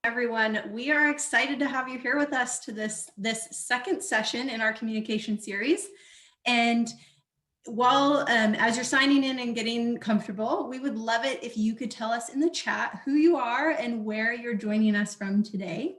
Everyone, we are excited to have you here with us to this second session in our communication series. And while as you're signing in and getting comfortable, we would love it if you could tell us in the chat who you are and where you're joining us from today.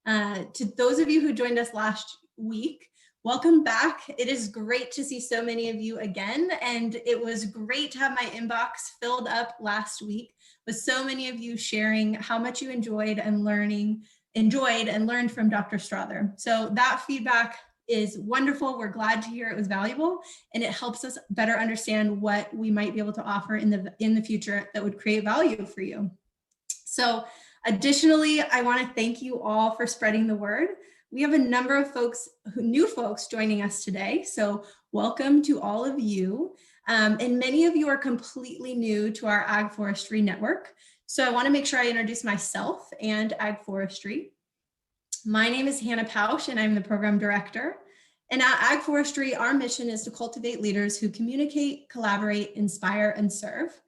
To those of you who joined us last week, welcome back. It is great to see so many of you again, and it was great to have my inbox filled up last week with so many of you sharing how much you enjoyed and learned from Dr. Strother. So that feedback is wonderful. We're glad to hear it was valuable, and it helps us better understand what we might be able to offer in the future that would create value for you. So additionally, I want to thank you all for spreading the word. We have a number of new folks joining us today. So welcome to all of you. And many of you are completely new to our Ag Forestry Network. So I want to make sure I introduce myself and Ag Forestry. My name is Hannah Pausch, and I'm the program director. And at Ag Forestry, our mission is to cultivate leaders who communicate, collaborate, inspire, and serve.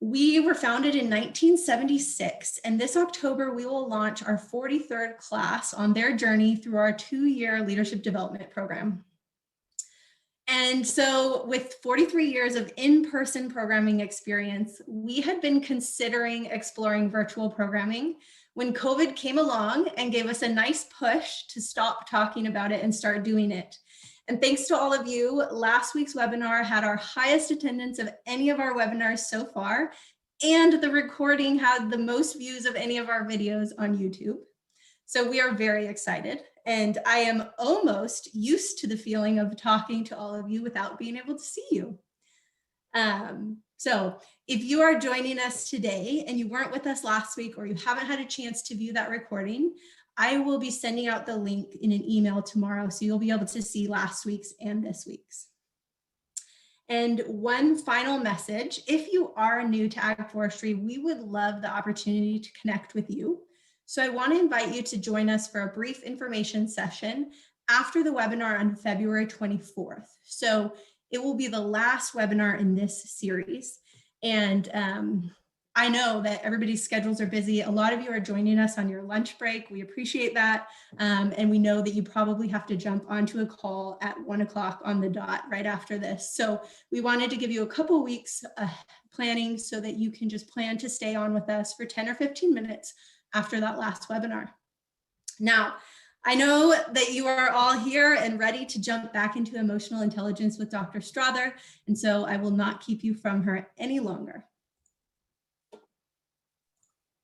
We were founded in 1976, and this October we will launch our 43rd class on their journey through our 2-year leadership development program. And so with 43 years of in-person programming experience, we had been considering exploring virtual programming when COVID came along and gave us a nice push to stop talking about it and start doing it. And thanks to all of you, last week's webinar had our highest attendance of any of our webinars so far, and the recording had the most views of any of our videos on YouTube. So we are very excited, and I am almost used to the feeling of talking to all of you without being able to see you. So if you are joining us today and you weren't with us last week, or you haven't had a chance to view that recording, I will be sending out the link in an email tomorrow, so you'll be able to see last week's and this week's. And one final message: if you are new to Ag Forestry, we would love the opportunity to connect with you. So I want to invite you to join us for a brief information session after the webinar on February 24th. So it will be the last webinar in this series. And I know that everybody's schedules are busy. A lot of you are joining us on your lunch break. We appreciate that. And we know that you probably have to jump onto a call at 1 o'clock on the dot right after this. So we wanted to give you a couple weeks planning so that you can just plan to stay on with us for 10 or 15 minutes after that last webinar. Now, I know that you are all here and ready to jump back into emotional intelligence with Dr. Strother, and so I will not keep you from her any longer.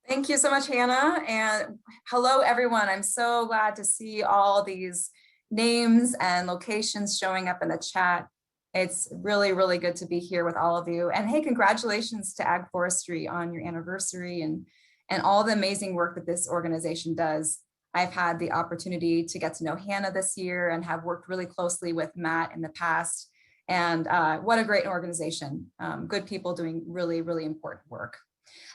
Thank you so much, Hannah, and hello everyone. I'm so glad to see all these names and locations showing up in the chat. It's really, really good to be here with all of you. And hey, congratulations to Ag Forestry on your anniversary and all the amazing work that this organization does. I've had the opportunity to get to know Hannah this year and have worked really closely with Matt in the past. And what a great organization. Good people doing really, really important work.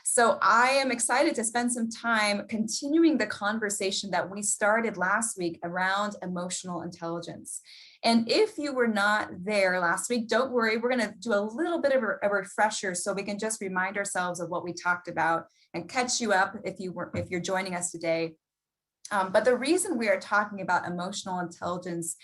So I am excited to spend some time continuing the conversation that we started last week around emotional intelligence. And if you were not there last week, don't worry, we're going to do a little bit of a refresher so we can just remind ourselves of what we talked about and catch you up if you're joining us today. But the reason we are talking about emotional intelligence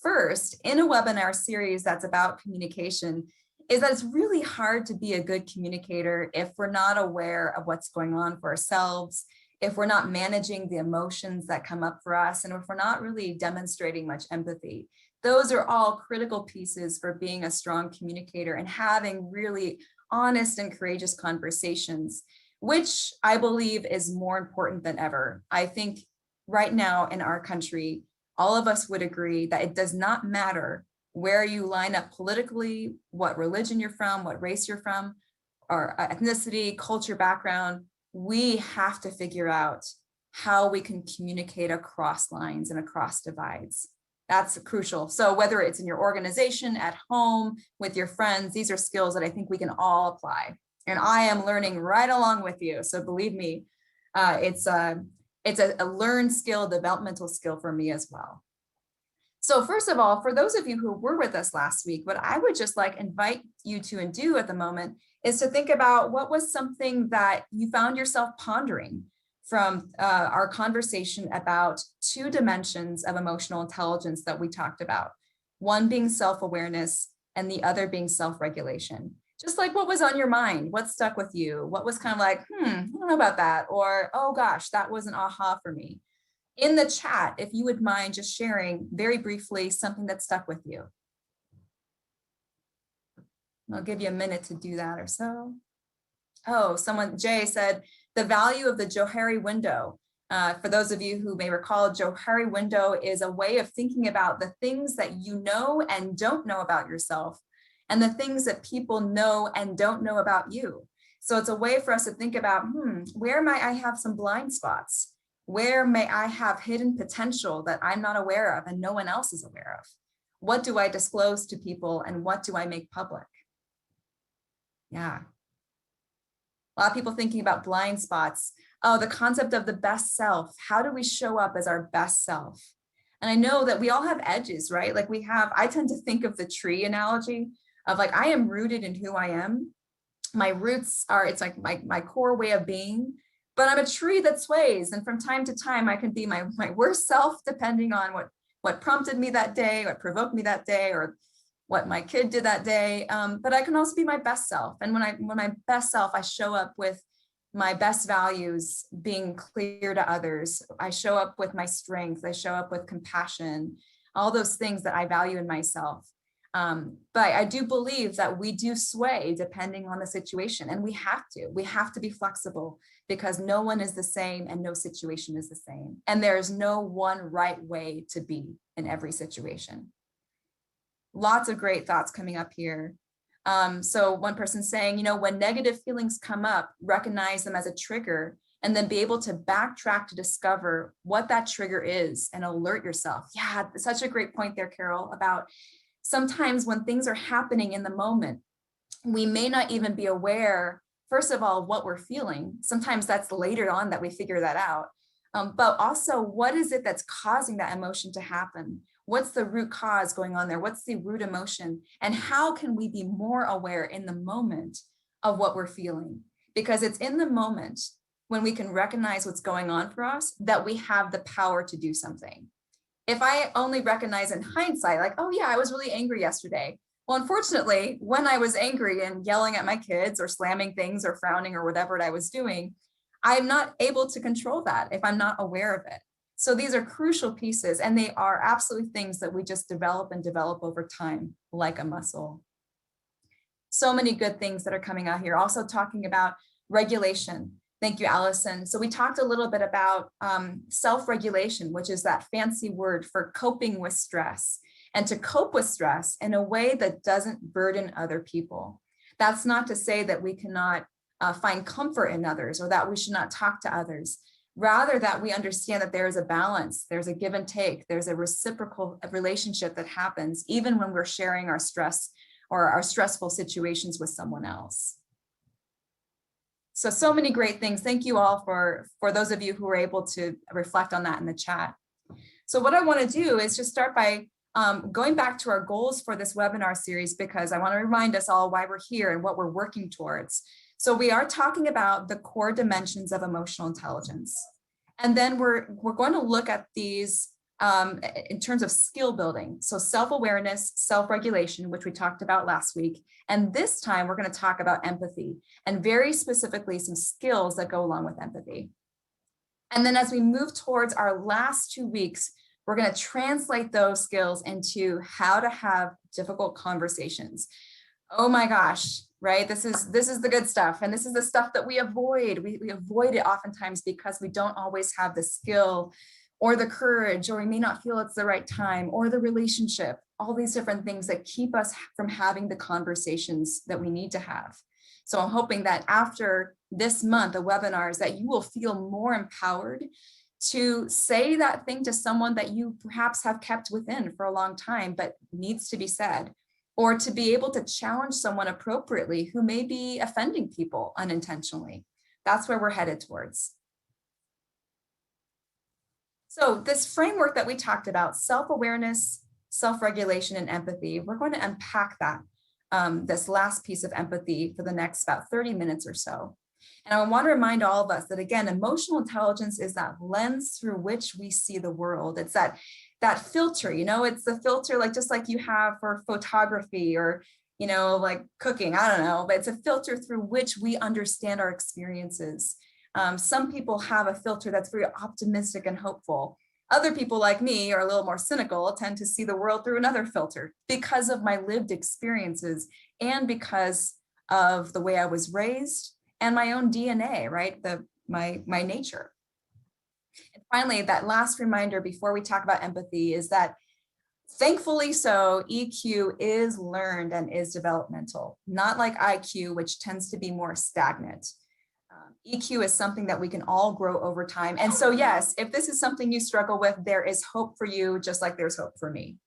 first in a webinar series that's about communication is that it's really hard to be a good communicator if we're not aware of what's going on for ourselves, if we're not managing the emotions that come up for us, and if we're not really demonstrating much empathy. Those are all critical pieces for being a strong communicator and having really honest and courageous conversations, which I believe is more important than ever. I think right now in our country, all of us would agree that it does not matter where you line up politically, what religion you're from, what race you're from, or ethnicity, culture, background. We have to figure out how we can communicate across lines and across divides. That's crucial. So whether it's in your organization, at home, with your friends, these are skills that I think we can all apply. And I am learning right along with you. So believe me, it's a learned skill, developmental skill for me as well. So first of all, for those of you who were with us last week, what I would just invite you to and do at the moment is to think about what was something that you found yourself pondering from our conversation about two dimensions of emotional intelligence that we talked about, one being self-awareness and the other being self-regulation. Just like what was on your mind, what stuck with you, what was kind of like, I don't know about that, or, oh gosh, that was an aha for me. In the chat, if you would mind just sharing very briefly something that stuck with you. I'll give you a minute to do that or so. Oh, Jay said, the value of the Johari window. For those of you who may recall, Johari window is a way of thinking about the things that you know and don't know about yourself, and the things that people know and don't know about you. So it's a way for us to think about, where might I have some blind spots? Where may I have hidden potential that I'm not aware of and no one else is aware of? What do I disclose to people and what do I make public? Yeah. A lot of people thinking about blind spots. Oh, the concept of the best self. How do we show up as our best self? And I know that we all have edges, right? Like I tend to think of the tree analogy of like, I am rooted in who I am. My roots are, it's like my core way of being, but I'm a tree that sways. And from time to time, I can be my worst self, depending on what prompted me that day, what provoked me that day, or what my kid did that day. But I can also be my best self. And when my best self, I show up with my best values, being clear to others. I show up with my strength. I show up with compassion, all those things that I value in myself. But I do believe that we do sway depending on the situation, and we have to be flexible, because no one is the same and no situation is the same. And there's no one right way to be in every situation. Lots of great thoughts coming up here. So one person saying, when negative feelings come up, recognize them as a trigger, and then be able to backtrack to discover what that trigger is and alert yourself. Yeah, such a great point there, Carol, about sometimes when things are happening in the moment, we may not even be aware, first of all, what we're feeling. Sometimes that's later on that we figure that out. But also, what is it that's causing that emotion to happen? What's the root cause going on there? What's the root emotion? And how can we be more aware in the moment of what we're feeling? Because it's in the moment when we can recognize what's going on for us that we have the power to do something. If I only recognize in hindsight, like, oh yeah, I was really angry yesterday. Well, unfortunately, when I was angry and yelling at my kids or slamming things or frowning or whatever I was doing, I'm not able to control that if I'm not aware of it. So these are crucial pieces, and they are absolutely things that we just develop and develop over time, like a muscle. So many good things that are coming out here. Also talking about regulation. Thank you, Allison. So we talked a little bit about self-regulation, which is that fancy word for coping with stress, and to cope with stress in a way that doesn't burden other people. That's not to say that we cannot find comfort in others, or that we should not talk to others. Rather, that we understand that there is a balance, there's a give and take, there's a reciprocal relationship that happens even when we're sharing our stress or our stressful situations with someone else. So many great things. Thank you all for those of you who were able to reflect on that in the chat. So what I want to do is just start by going back to our goals for this webinar series, because I want to remind us all why we're here and what we're working towards. So we are talking about the core dimensions of emotional intelligence. And then we're going to look at these in terms of skill building. So self-awareness, self-regulation, which we talked about last week. And this time we're going to talk about empathy, and very specifically some skills that go along with empathy. And then as we move towards our last 2 weeks, we're going to translate those skills into how to have difficult conversations. Oh my gosh, right? This is the good stuff. And this is the stuff that we avoid. We avoid it oftentimes because we don't always have the skill or the courage, or we may not feel it's the right time, or the relationship, all these different things that keep us from having the conversations that we need to have. So I'm hoping that after this month of webinars that you will feel more empowered to say that thing to someone that you perhaps have kept within for a long time, but needs to be said, or to be able to challenge someone appropriately who may be offending people unintentionally. That's where we're headed towards. So this framework that we talked about, self-awareness, self-regulation, and empathy, we're going to unpack that, this last piece of empathy for the next about 30 minutes or so. And I want to remind all of us that, again, emotional intelligence is that lens through which we see the world. It's that filter, it's the filter, like just like you have for photography or, like cooking, I don't know, but it's a filter through which we understand our experiences. Some people have a filter that's very optimistic and hopeful. Other people like me are a little more cynical, tend to see the world through another filter because of my lived experiences and because of the way I was raised and my own DNA, right? My nature. And finally, that last reminder before we talk about empathy is that thankfully so, EQ is learned and is developmental, not like IQ, which tends to be more stagnant. EQ is something that we can all grow over time. And so, yes, if this is something you struggle with, there is hope for you, just like there's hope for me.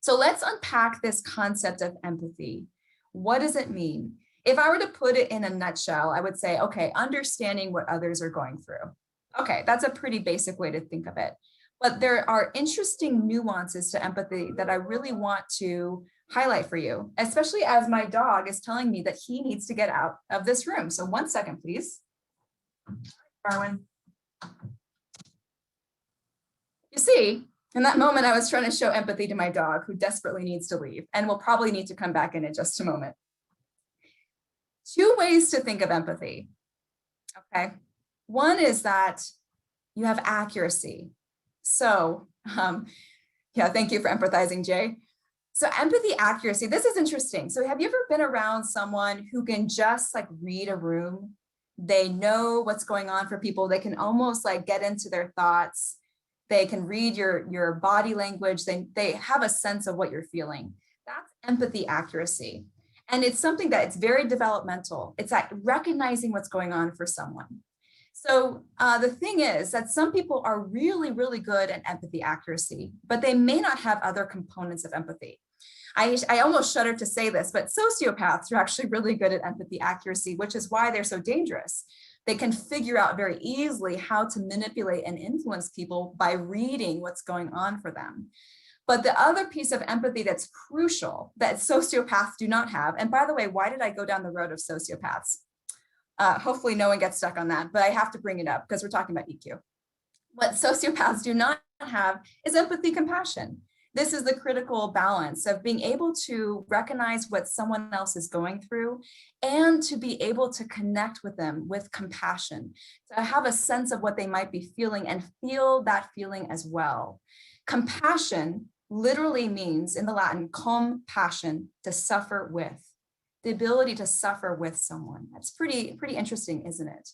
So let's unpack this concept of empathy. What does it mean? If I were to put it in a nutshell, I would say, okay, understanding what others are going through. Okay, that's a pretty basic way to think of it. But there are interesting nuances to empathy that I really want to highlight for you, especially as my dog is telling me that he needs to get out of this room. So 1 second, please. Darwin. You see, in that moment, I was trying to show empathy to my dog who desperately needs to leave and will probably need to come back in just a moment. 2 ways to think of empathy, okay? One is that you have accuracy. So, yeah, thank you for empathizing, Jay. So empathy accuracy, this is interesting. So have you ever been around someone who can just like read a room? They know what's going on for people. They can almost like get into their thoughts. They can read your body language. They have a sense of what you're feeling. That's empathy accuracy. And it's something that it's very developmental. It's like recognizing what's going on for someone. So the thing is that some people are really, really good at empathy accuracy, but they may not have other components of empathy. I almost shudder to say this, but sociopaths are actually really good at empathy accuracy, which is why they're so dangerous. They can figure out very easily how to manipulate and influence people by reading what's going on for them. But the other piece of empathy that's crucial that sociopaths do not have, and by the way, why did I go down the road of sociopaths? Hopefully no one gets stuck on that, but I have to bring it up because we're talking about EQ. What sociopaths do not have is empathy compassion. This is the critical balance of being able to recognize what someone else is going through and to be able to connect with them with compassion, to have a sense of what they might be feeling and feel that feeling as well. Compassion literally means in the Latin, compassion, to suffer with. The ability to suffer with someone. That's pretty interesting, isn't it?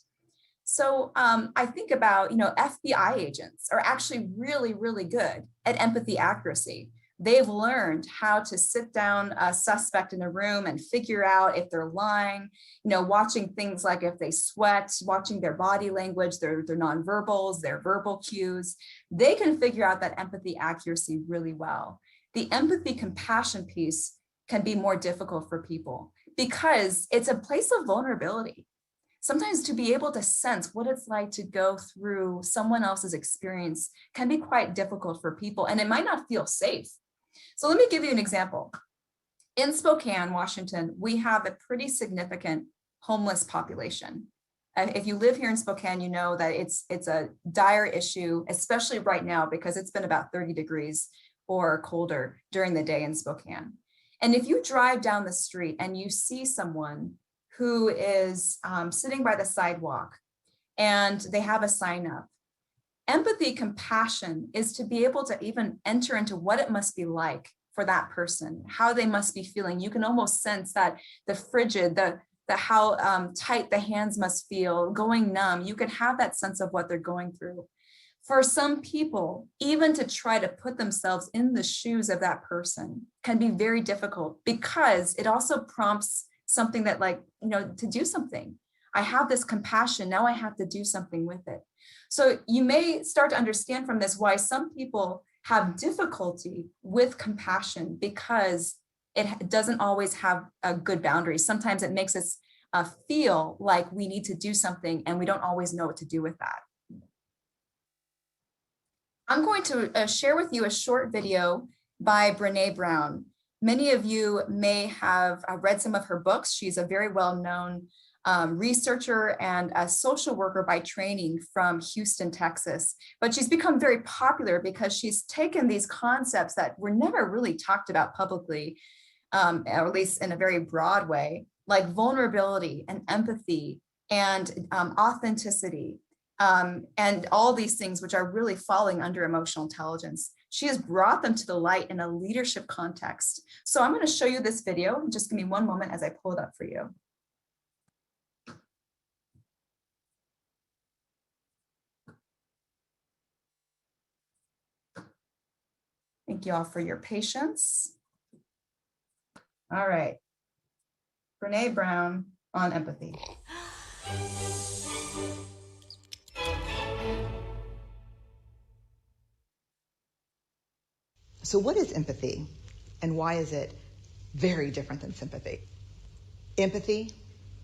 So I think about, FBI agents are actually really, really good at empathy accuracy. They've learned how to sit down a suspect in a room and figure out if they're lying, watching things like if they sweat, watching their body language, their nonverbals, their verbal cues. They can figure out that empathy accuracy really well. The empathy compassion piece can be more difficult for people because it's a place of vulnerability. Sometimes to be able to sense what it's like to go through someone else's experience can be quite difficult for people, and it might not feel safe. So let me give you an example. In Spokane, Washington, we have a pretty significant homeless population. If you live here in Spokane, you know that it's a dire issue, especially right now because it's been about 30 degrees or colder during the day in Spokane. And if you drive down the street and you see someone who is sitting by the sidewalk and they have a sign up, empathy, compassion is to be able to even enter into what it must be like for that person, how they must be feeling. You can almost sense that the frigid, the how tight the hands must feel, going numb. You can have that sense of what they're going through. For some people, even to try to put themselves in the shoes of that person can be very difficult because it also prompts something that to do something. I have this compassion, now I have to do something with it. So you may start to understand from this why some people have difficulty with compassion because it doesn't always have a good boundary. Sometimes it makes us feel like we need to do something and we don't always know what to do with that. I'm going to share with you a short video by Brené Brown. Many of you may have read some of her books. She's a very well-known researcher and a social worker by training from Houston, Texas. But she's become very popular because she's taken these concepts that were never really talked about publicly, or at least in a very broad way, like vulnerability and empathy and authenticity, and all these things which are really falling under emotional intelligence. She has brought them to the light in a leadership context. So I'm going to show you this video. Just give me one moment as I pull it up for you. Thank you all for your patience. All right. Brene Brown on empathy. So what is empathy, and why is it very different than sympathy? Empathy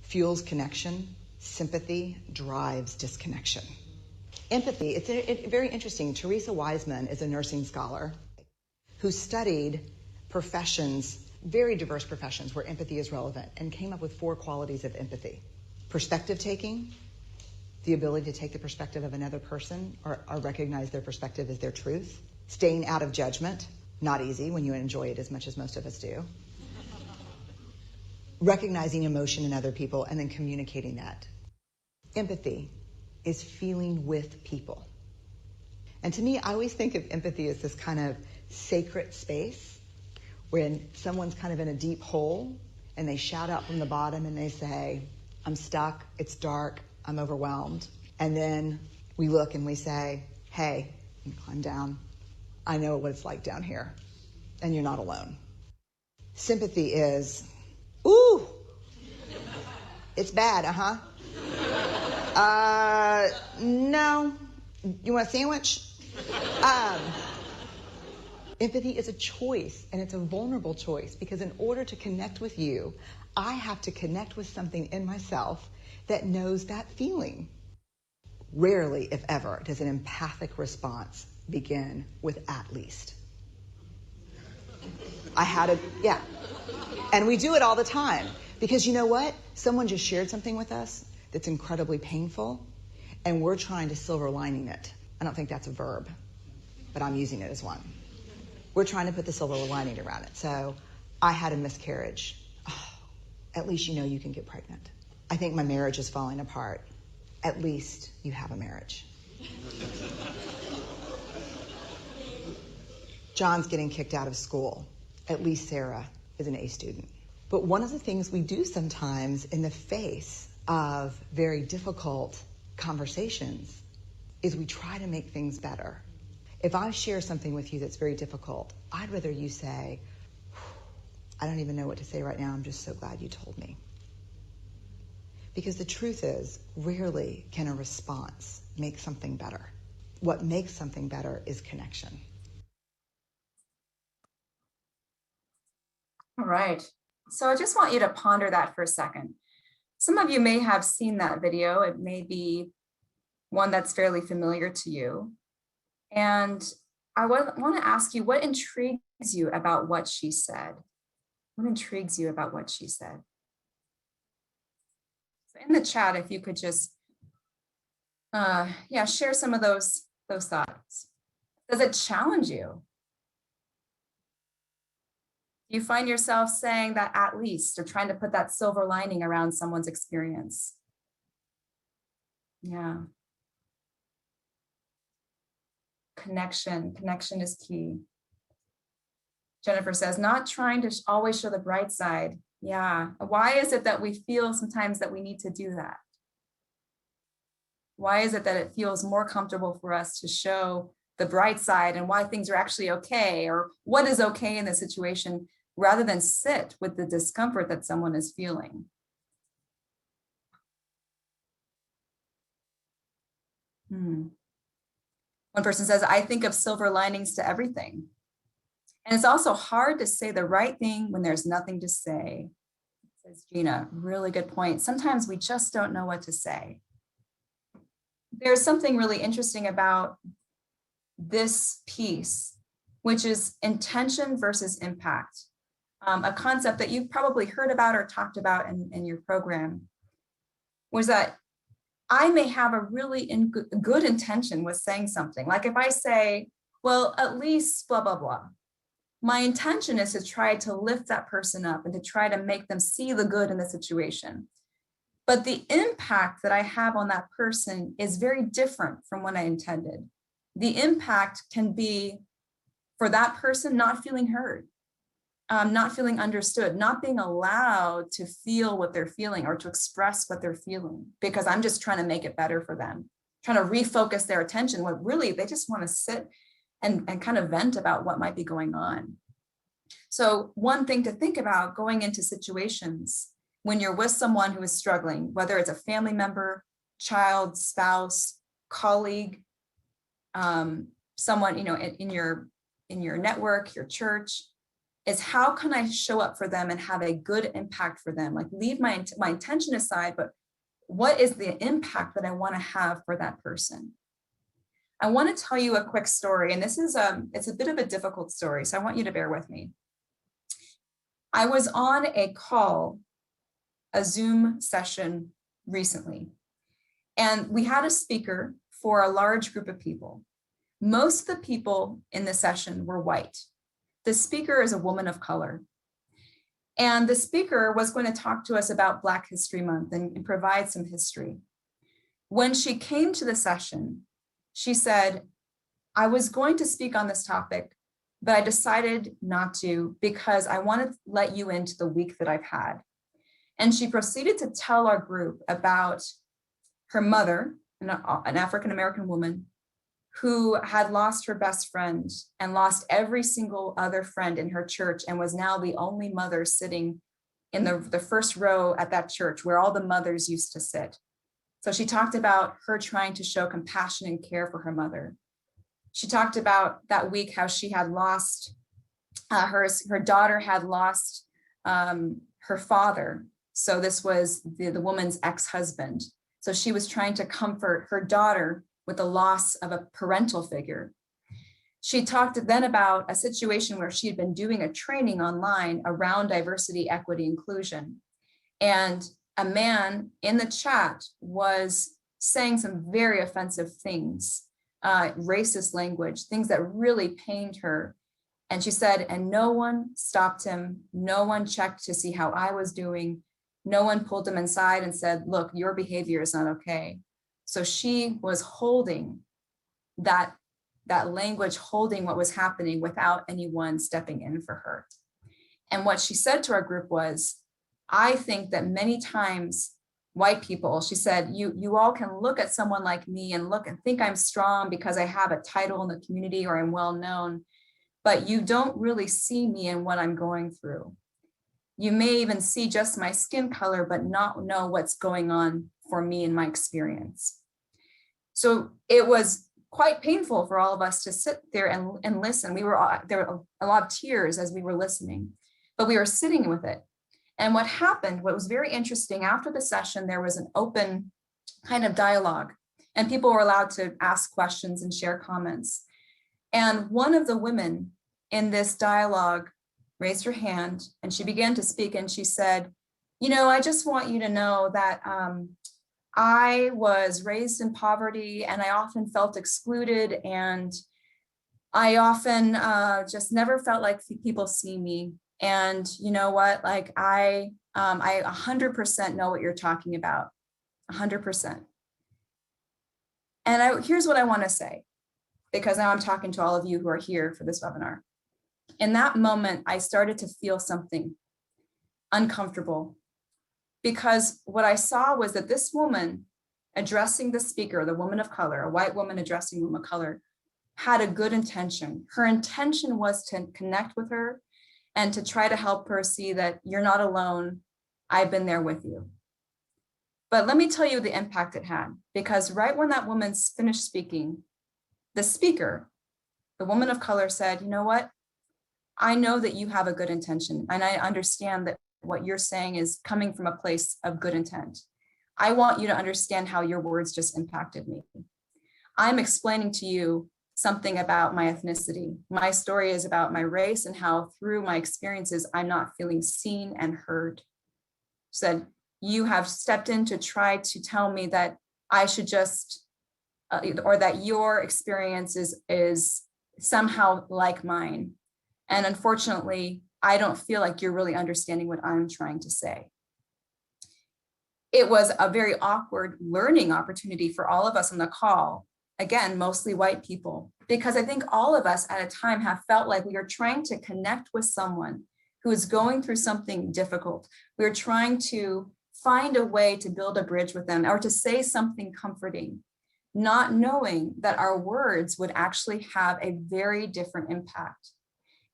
fuels connection. Sympathy drives disconnection. Empathy, it's very interesting. Teresa Wiseman is a nursing scholar who studied professions, very diverse professions where empathy is relevant, and came up with 4 qualities of empathy. Perspective taking, the ability to take the perspective of another person or recognize their perspective as their truth. Staying out of judgment, not easy when you enjoy it as much as most of us do. Recognizing emotion in other people and then communicating that. Empathy is feeling with people. And to me, I always think of empathy as this kind of sacred space when someone's kind of in a deep hole and they shout out from the bottom and they say, I'm stuck, it's dark, I'm overwhelmed. And then we look and we say, hey, you climb down. I know what it's like down here, and you're not alone. Sympathy is, ooh, it's bad, no, you want a sandwich? Empathy is a choice, and it's a vulnerable choice, because in order to connect with you, I have to connect with something in myself that knows that feeling. Rarely, if ever, does an empathic response begin with "at least." And we do it all the time, because you know what? Someone just shared something with us that's incredibly painful, and we're trying to silver lining it. I don't think that's a verb, but I'm using it as one. We're trying to put the silver lining around it. So, I had a miscarriage. Oh, at least you know you can get pregnant. I think my marriage is falling apart. At least you have a marriage. John's getting kicked out of school. At least Sarah is an A student. But one of the things we do sometimes in the face of very difficult conversations is we try to make things better. If I share something with you that's very difficult, I'd rather you say, I don't even know what to say right now, I'm just so glad you told me. Because the truth is, rarely can a response make something better. What makes something better is connection. All right. So I just want you to ponder that for a second. Some of you may have seen that video. It may be one that's fairly familiar to you. And I want to ask you, what intrigues you about what she said? What intrigues you about what she said? So in the chat, if you could just, share some of those thoughts. Does it challenge you? Do you find yourself saying that at least, or trying to put that silver lining around someone's experience? Yeah. Connection is key. Jennifer says, not trying to always show the bright side. Yeah. Why is it that we feel sometimes that we need to do that? Why is it that it feels more comfortable for us to show the bright side and why things are actually okay, or what is okay in the situation, rather than sit with the discomfort that someone is feeling? One person says, I think of silver linings to everything. And it's also hard to say the right thing when there's nothing to say. Says Gina, really good point. Sometimes we just don't know what to say. There's something really interesting about this piece, which is intention versus impact, a concept that you've probably heard about or talked about in your program. was that I may have a really good intention with saying something. Like if I say, well, at least blah, blah, blah. My intention is to try to lift that person up and to try to make them see the good in the situation. But the impact that I have on that person is very different from what I intended. The impact can be for that person not feeling heard, not feeling understood, not being allowed to feel what they're feeling or to express what they're feeling, because I'm just trying to make it better for them, trying to refocus their attention when really they just want to sit and kind of vent about what might be going on. So one thing to think about going into situations when you're with someone who is struggling, whether it's a family member, child, spouse, colleague, someone, in your network, your church, is how can I show up for them and have a good impact for them? Like leave my intention aside, but what is the impact that I want to have for that person? I want to tell you a quick story, and this is it's a bit of a difficult story, so I want you to bear with me. I was on a call, a Zoom session recently, and we had a speaker for a large group of people. Most of the people in the session were white. The speaker is a woman of color. And the speaker was going to talk to us about Black History Month and provide some history. When she came to the session, she said, I was going to speak on this topic, but I decided not to because I want to let you into the week that I've had. And she proceeded to tell our group about her mother, an African-American woman, who had lost her best friend and lost every single other friend in her church and was now the only mother sitting in the first row at that church where all the mothers used to sit. So she talked about her trying to show compassion and care for her mother. She talked about that week how she had lost, her daughter had lost her father. So this was the woman's ex-husband. So she was trying to comfort her daughter with the loss of a parental figure. She talked then about a situation where she had been doing a training online around diversity, equity, inclusion. And a man in the chat was saying some very offensive things, racist language, things that really pained her. And she said, and no one stopped him. No one checked to see how I was doing. No one pulled him inside and said, look, your behavior is not okay. So she was holding that language, holding what was happening without anyone stepping in for her. And what she said to our group was, I think that many times white people, she said, you all can look at someone like me and look and think I'm strong because I have a title in the community or I'm well known, but you don't really see me and what I'm going through. You may even see just my skin color, but not know what's going on for me in my experience. So it was quite painful for all of us to sit there and listen. There were a lot of tears as we were listening, but we were sitting with it. And what happened, what was very interesting, after the session, there was an open kind of dialogue and people were allowed to ask questions and share comments. And one of the women in this dialogue raised her hand and she began to speak and she said, I just want you to know that I was raised in poverty and I often felt excluded and I often just never felt like people see me. And you know what, like I 100% know what you're talking about, 100%. And here's what I want to say, because now I'm talking to all of you who are here for this webinar. In that moment, I started to feel something uncomfortable, because what I saw was that this woman addressing the speaker, the woman of color, a white woman addressing a woman of color, had a good intention. Her intention was to connect with her and to try to help her see that you're not alone. I've been there with you. But let me tell you the impact it had, because right when that woman finished speaking, the speaker, the woman of color, said, you know what? I know that you have a good intention, and I understand that what you're saying is coming from a place of good intent. I want you to understand how your words just impacted me. I'm explaining to you something about my ethnicity. My story is about my race and how through my experiences, I'm not feeling seen and heard. She said, you have stepped in to try to tell me that I should just, or that your experience is somehow like mine. And unfortunately, I don't feel like you're really understanding what I'm trying to say. It was a very awkward learning opportunity for all of us on the call. Again, mostly white people, because I think all of us at a time have felt like we are trying to connect with someone who is going through something difficult. We're trying to find a way to build a bridge with them or to say something comforting, not knowing that our words would actually have a very different impact.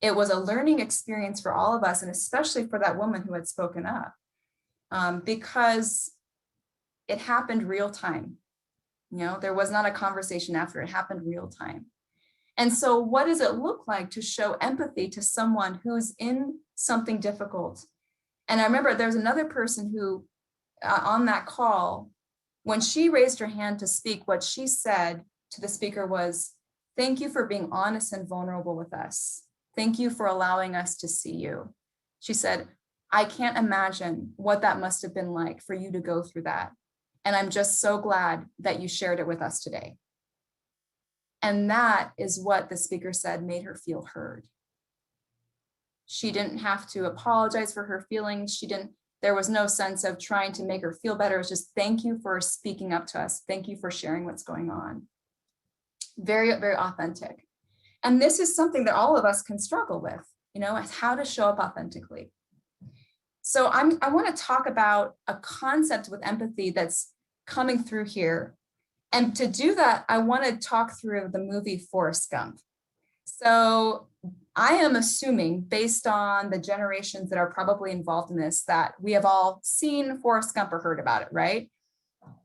It was a learning experience for all of us, and especially for that woman who had spoken up, because it happened real time. You know, there was not a conversation after, it happened real time. And so what does it look like to show empathy to someone who's in something difficult? And I remember there's another person who on that call, when she raised her hand to speak, what she said to the speaker was, "Thank you for being honest and vulnerable with us. Thank you for allowing us to see you." She said, "I can't imagine what that must have been like for you to go through that. And I'm just so glad that you shared it with us today." And that is what the speaker said made her feel heard. She didn't have to apologize for her feelings. There was no sense of trying to make her feel better. It was just, thank you for speaking up to us. Thank you for sharing what's going on. Very, very authentic. And this is something that all of us can struggle with, you know, as how to show up authentically. So I want to talk about a concept with empathy that's coming through here. And to do that, I want to talk through the movie Forrest Gump. So I am assuming, based on the generations that are probably involved in this, that we have all seen Forrest Gump or heard about it, right?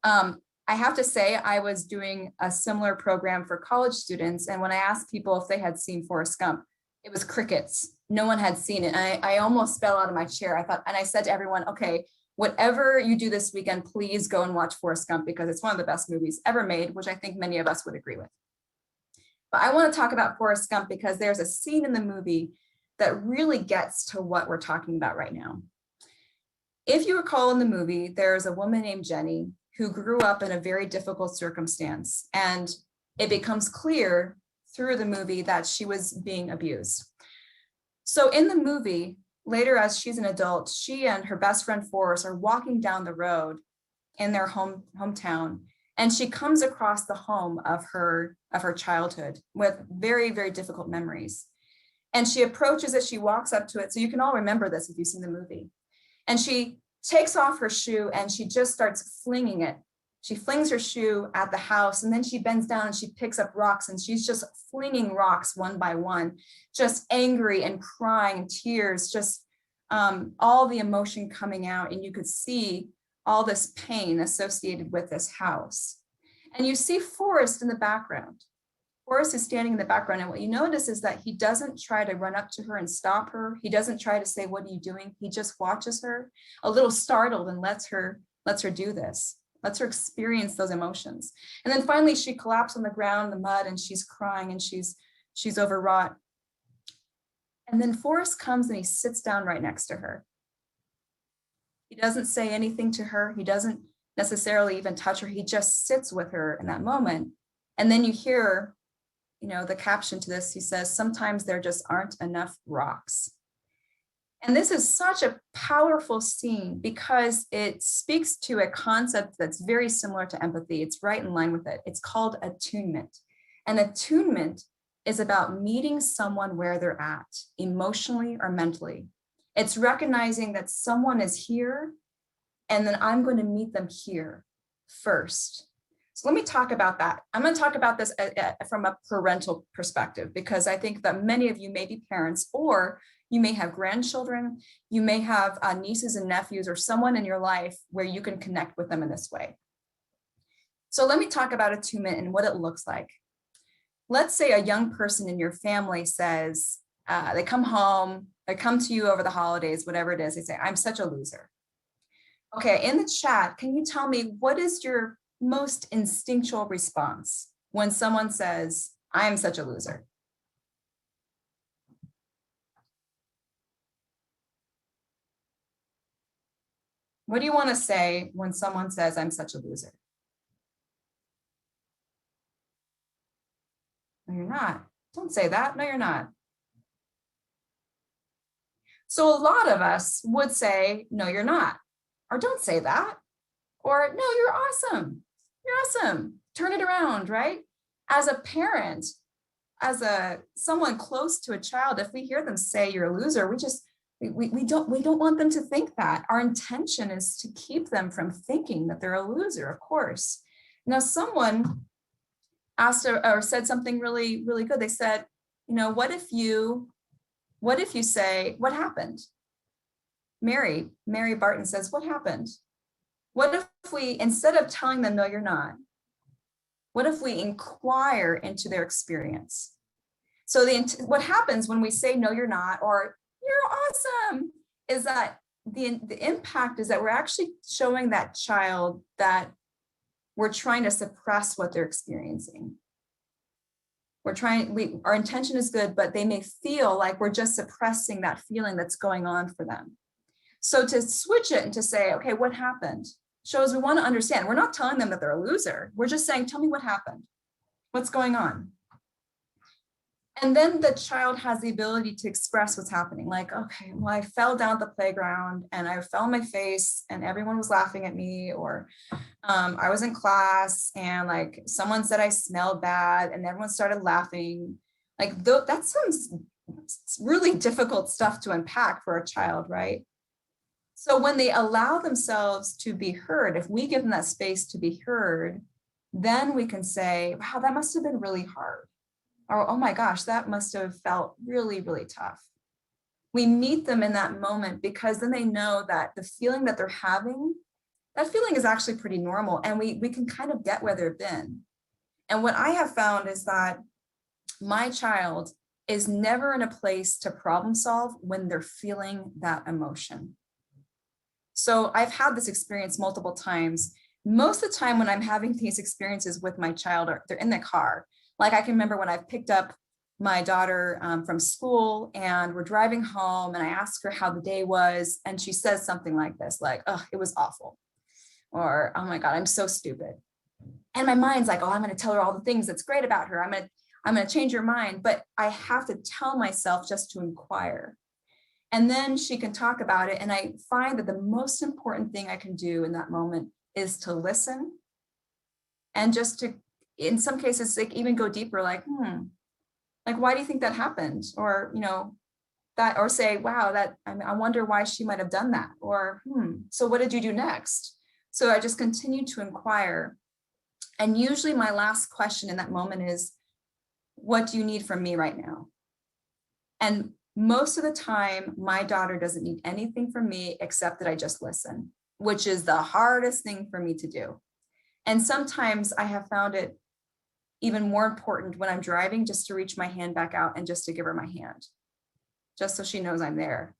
I have to say, I was doing a similar program for college students, and when I asked people if they had seen Forrest Gump, it was crickets. No one had seen it. And I almost fell out of my chair. I said to everyone, okay, whatever you do this weekend, please go and watch Forrest Gump, because it's one of the best movies ever made, which I think many of us would agree with. But I want to talk about Forrest Gump because there's a scene in the movie that really gets to what we're talking about right now. If you recall in the movie, there's a woman named Jenny who grew up in a very difficult circumstance. And it becomes clear through the movie that she was being abused. So in the movie, later as she's an adult, she and her best friend Forrest are walking down the road in their hometown. And she comes across the home of her childhood with very, very difficult memories. And she approaches it, she walks up to it. So you can all remember this if you've seen the movie. And she takes off her shoe and she just starts flinging it. She flings her shoe at the house, and then she bends down and she picks up rocks, and she's just flinging rocks one by one, just angry and crying, tears, just all the emotion coming out. And you could see all this pain associated with this house. And you see Forrest in the background. Forrest is standing in the background, and what you notice is that he doesn't try to run up to her and stop her. He doesn't try to say, "What are you doing?" He just watches her, a little startled, and lets her do this, lets her experience those emotions. And then finally she collapsed on the ground in the mud, and she's crying, and she's overwrought. And then Forrest comes and he sits down right next to her. He doesn't say anything to her. He doesn't necessarily even touch her. He just sits with her in that moment. And then you hear, you know, the caption to this. He says, "Sometimes there just aren't enough rocks." And this is such a powerful scene because it speaks to a concept that's very similar to empathy. It's right in line with it. It's called attunement. And attunement is about meeting someone where they're at, emotionally or mentally. It's recognizing that someone is here, and then I'm going to meet them here first. So let me talk about that. I'm going to talk about this from a parental perspective, because I think that many of you may be parents, or you may have grandchildren, you may have nieces and nephews, or someone in your life where you can connect with them in this way. So let me talk about attunement and what it looks like. Let's say a young person in your family says, they come home, they come to you over the holidays, whatever it is, they say, "I'm such a loser." Okay, in the chat, can you tell me what is your most instinctual response when someone says, "I am such a loser"? What do you want to say when someone says, I'm such a loser? No, you're not. Don't say that. No, you're not. So a lot of us would say, no, you're not, or don't say that, or no, you're awesome. You're awesome. Turn it around, right? As a parent, as someone close to a child, if we hear them say you're a loser, we don't want them to think that. Our intention is to keep them from thinking that they're a loser, of course. Now, someone asked or said something really, really good. They said, what if you say, what happened? Mary Barton says, what happened? What if we, instead of telling them, no, you're not, what if we inquire into their experience? So what happens when we say, no, you're not, or you're awesome, is that the impact is that we're actually showing that child that we're trying to suppress what they're experiencing. Our intention is good, but they may feel like we're just suppressing that feeling that's going on for them. So to switch it and to say, okay, what happened? Shows we want to understand. We're not telling them that they're a loser. We're just saying, tell me what happened. What's going on? And then the child has the ability to express what's happening. Like, okay, well, I fell down at the playground and I fell on my face and everyone was laughing at me, or I was in class and like someone said I smelled bad and everyone started laughing. Like that's some really difficult stuff to unpack for a child, right? So when they allow themselves to be heard, if we give them that space to be heard, then we can say, wow, that must have been really hard. Or, oh my gosh, that must have felt really, really tough. We meet them in that moment because then they know that the feeling that they're having, that feeling is actually pretty normal, and we can kind of get where they've been. And what I have found is that my child is never in a place to problem solve when they're feeling that emotion. So I've had this experience multiple times. Most of the time when I'm having these experiences with my child, they're in the car. Like I can remember when I picked up my daughter from school and we're driving home and I asked her how the day was. And she says something like this, like, oh, it was awful. Or, oh my God, I'm so stupid. And my mind's like, oh, I'm going to tell her all the things that's great about her. I'm going to change her mind. But I have to tell myself just to inquire. And then she can talk about it. And I find that the most important thing I can do in that moment is to listen and just to, in some cases, like even go deeper, like, like, why do you think that happened? Or, that, or say, wow, I wonder why she might have done that. Or, so what did you do next? So I just continue to inquire. And usually my last question in that moment is, what do you need from me right now? And most of the time, my daughter doesn't need anything from me except that I just listen, which is the hardest thing for me to do. And sometimes I have found it even more important when I'm driving just to reach my hand back out and just to give her my hand, just so she knows I'm there.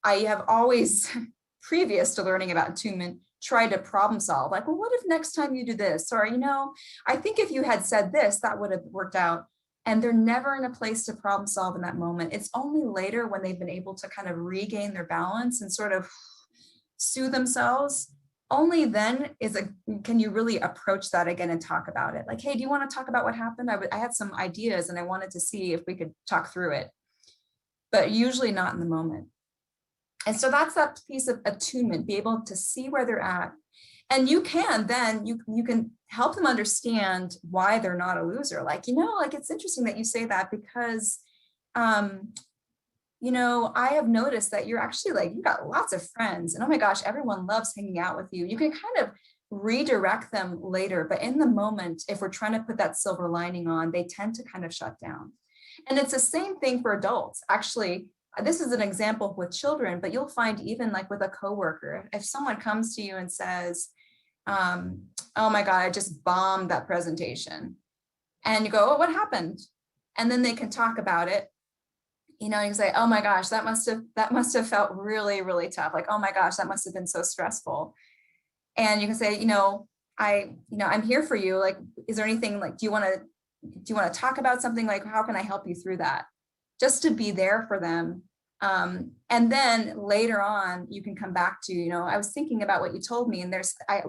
I have always, previous to learning about attunement, tried to problem solve, like, well, what if next time you do this? Or, I think if you had said this, that would have worked out. And they're never in a place to problem solve in that moment. It's only later when they've been able to kind of regain their balance and sort of soothe themselves. Only then can you really approach that again and talk about it. Like, hey, do you want to talk about what happened? I had some ideas and I wanted to see if we could talk through it, but usually not in the moment. And so that's that piece of attunement, be able to see where they're at. And you can then, you can help them understand why they're not a loser. Like, it's interesting that you say that because, I have noticed that you're actually you got lots of friends and oh my gosh, everyone loves hanging out with you. You can kind of redirect them later, but in the moment, if we're trying to put that silver lining on, they tend to kind of shut down. And it's the same thing for adults. Actually, this is an example with children, but you'll find even like with a coworker, if someone comes to you and says, oh my God, I just bombed that presentation. And you go, oh, what happened? And then they can talk about it. You can say, oh my gosh, that must have felt really, really tough. Like, oh my gosh, that must have been so stressful. And you can say, I'm here for you. Like, is there anything like, do you want to talk about something? Like, how can I help you through that? Just to be there for them And then later on, you can come back to, I was thinking about what you told me, and I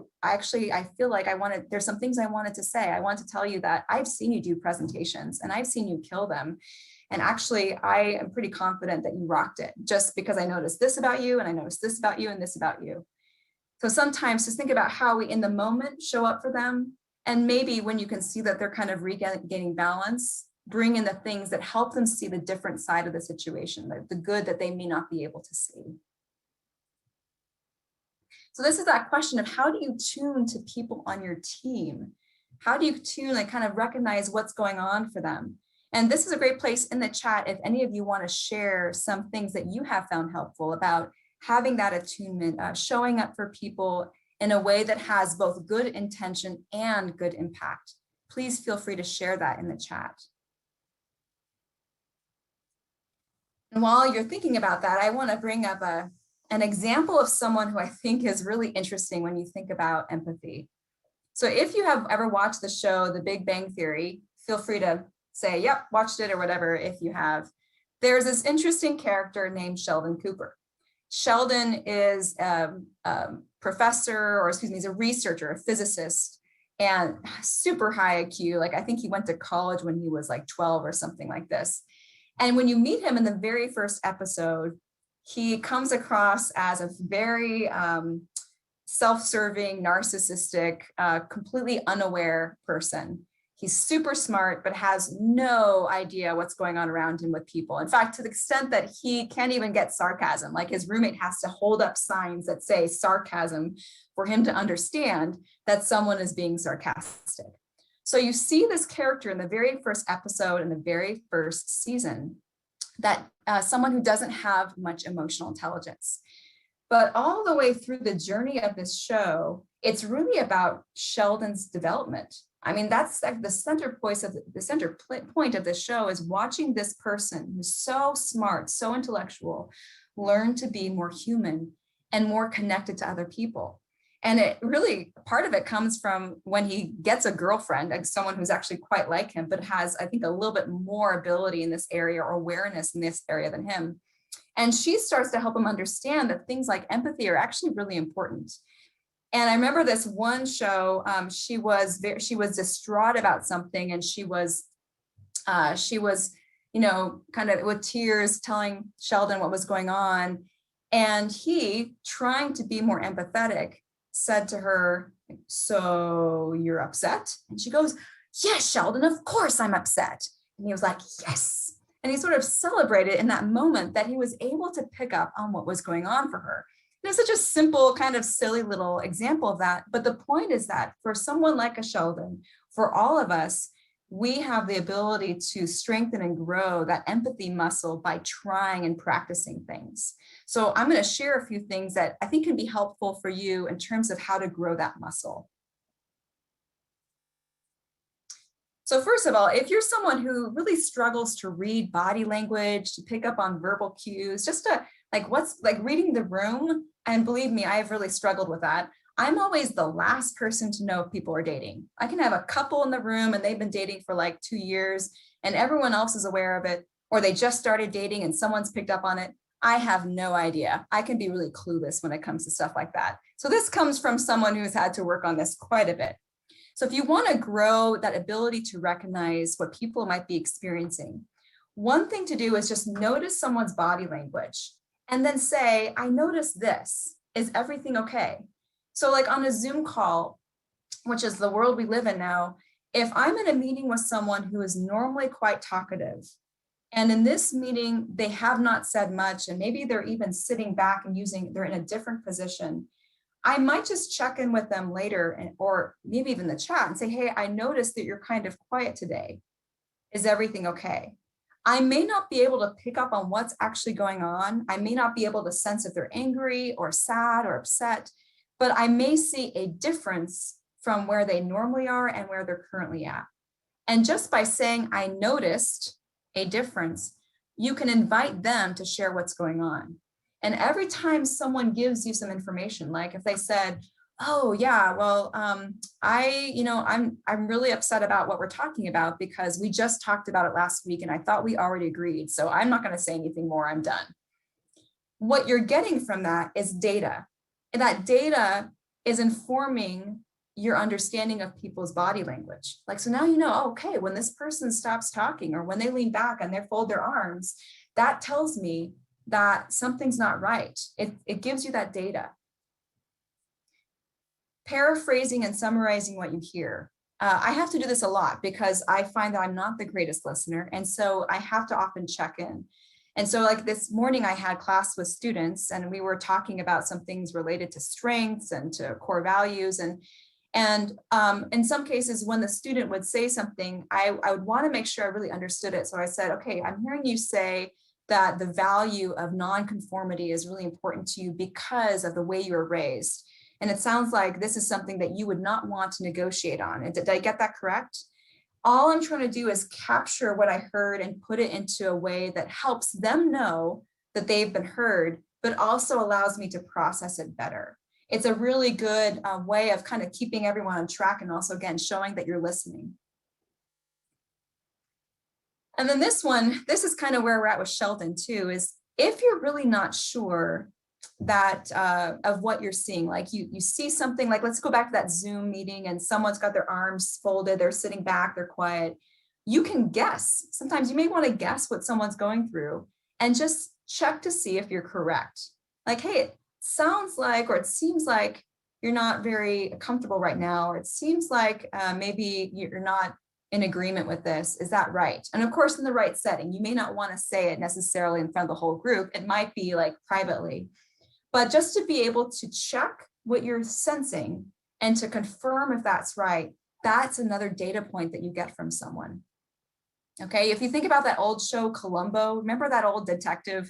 feel like there's some things I wanted to say. I want to tell you that I've seen you do presentations and I've seen you kill them. And actually, I am pretty confident that you rocked it, just because I noticed this about you and I noticed this about you and this about you. So sometimes just think about how we in the moment show up for them. And maybe when you can see that they're kind of regaining balance, bring in the things that help them see the different side of the situation, the good that they may not be able to see. So this is that question of how do you tune to people on your team? How do you tune and kind of recognize what's going on for them? And this is a great place in the chat if any of you want to share some things that you have found helpful about having that attunement, showing up for people in a way that has both good intention and good impact. Please feel free to share that in the chat. And while you're thinking about that, I want to bring up an example of someone who I think is really interesting when you think about empathy. So if you have ever watched the show, The Big Bang Theory, feel free to say, yep, watched it or whatever if you have. There's this interesting character named Sheldon Cooper. Sheldon is a professor, or excuse me, he's a researcher, a physicist, and super high IQ. Like I think he went to college when he was like 12 or something like this. And when you meet him in the very first episode, he comes across as a very self-serving, narcissistic, completely unaware person. He's super smart, but has no idea what's going on around him with people. In fact, to the extent that he can't even get sarcasm, like his roommate has to hold up signs that say sarcasm for him to understand that someone is being sarcastic. So you see this character in the very first episode, in the very first season, that someone who doesn't have much emotional intelligence. But all the way through the journey of this show, it's really about Sheldon's development. I mean, that's like the center point of this show is watching this person who's so smart, so intellectual, learn to be more human and more connected to other people. And it really, part of it comes from when he gets a girlfriend, like someone who's actually quite like him, but has, I think, a little bit more ability in this area or awareness in this area than him. And she starts to help him understand that things like empathy are actually really important. And I remember this one show, she was distraught about something, and she was, kind of with tears telling Sheldon what was going on. And he, trying to be more empathetic, said to her, "So you're upset?" And she goes, "Yes, Sheldon, of course I'm upset." And he was like, "Yes." And he sort of celebrated in that moment that he was able to pick up on what was going on for her. And it's such a simple, kind of silly little example of that. But the point is that for someone like a Sheldon, for all of us, we have the ability to strengthen and grow that empathy muscle by trying and practicing things. So I'm going to share a few things that I think can be helpful for you in terms of how to grow that muscle. So first of all, if you're someone who really struggles to read body language, to pick up on verbal cues, just to like reading the room, and believe me, I've really struggled with that. I'm always the last person to know if people are dating. I can have a couple in the room and they've been dating for like 2 years and everyone else is aware of it, or they just started dating and someone's picked up on it. I have no idea. I can be really clueless when it comes to stuff like that. So this comes from someone who's had to work on this quite a bit. So if you want to grow that ability to recognize what people might be experiencing, one thing to do is just notice someone's body language and then say, "I noticed this. Is everything okay?" So like on a Zoom call, which is the world we live in now, if I'm in a meeting with someone who is normally quite talkative, and in this meeting, they have not said much, and maybe they're even sitting back and they're in a different position, I might just check in with them later, or maybe even the chat, and say, "Hey, I noticed that you're kind of quiet today. Is everything okay?" I may not be able to pick up on what's actually going on. I may not be able to sense if they're angry or sad or upset, but I may see a difference from where they normally are and where they're currently at. And just by saying, "I noticed a difference," you can invite them to share what's going on. And every time someone gives you some information, like if they said, "Oh yeah, well, I'm really upset about what we're talking about because we just talked about it last week and I thought we already agreed. So I'm not going to say anything more. I'm done." what you're getting from that is data. And that data is informing your understanding of people's body language. Like, so now you know, oh, okay, when this person stops talking or when they lean back and they fold their arms, that tells me that something's not right. It gives you that data. Paraphrasing and summarizing what you hear. I have to do this a lot because I find that I'm not the greatest listener. And so I have to often check in. And so like this morning I had class with students and we were talking about some things related to strengths and to core values. And in some cases, when the student would say something, I would want to make sure I really understood it. So I said, okay, I'm hearing you say that the value of nonconformity is really important to you because of the way you were raised. And it sounds like this is something that you would not want to negotiate on. And did I get that correct? All I'm trying to do is capture what I heard and put it into a way that helps them know that they've been heard, but also allows me to process it better. It's a really good way of kind of keeping everyone on track and also, again, showing that you're listening. And then this is kind of where we're at with Sheldon too, is if you're really not sure that of what you're seeing, like you see something, like let's go back to that Zoom meeting and someone's got their arms folded, they're sitting back, they're quiet. You can guess. Sometimes you may want to guess what someone's going through and just check to see if you're correct. Like, hey, it sounds like, or it seems like you're not very comfortable right now, or it seems like maybe you're not in agreement with this. Is that right? And of course, in the right setting, you may not want to say it necessarily in front of the whole group. It might be like privately. But just to be able to check what you're sensing and to confirm if that's right, that's another data point that you get from someone. Okay, if you think about that old show, Columbo, remember that old detective?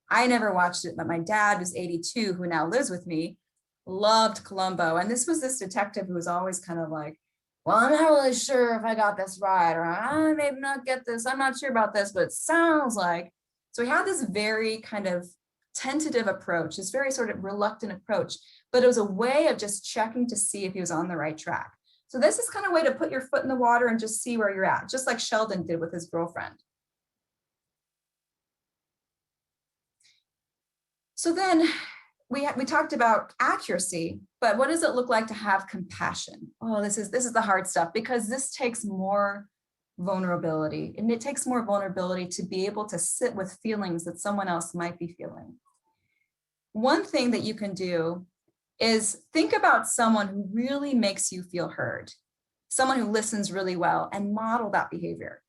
I never watched it, but my dad, who's 82, who now lives with me, loved Columbo. And this was this detective who was always kind of like, well, I'm not really sure if I got this right, or I maybe not get this. I'm not sure about this, but it sounds like. So he had this very kind of tentative approach, this very sort of reluctant approach, but it was a way of just checking to see if he was on the right track. So this is kind of a way to put your foot in the water and just see where you're at, just like Sheldon did with his girlfriend. So then we talked about accuracy, but what does it look like to have compassion? Oh, this is the hard stuff, because this takes more vulnerability, and it takes more vulnerability to be able to sit with feelings that someone else might be feeling. One thing that you can do is think about someone who really makes you feel heard, someone who listens really well, and model that behavior.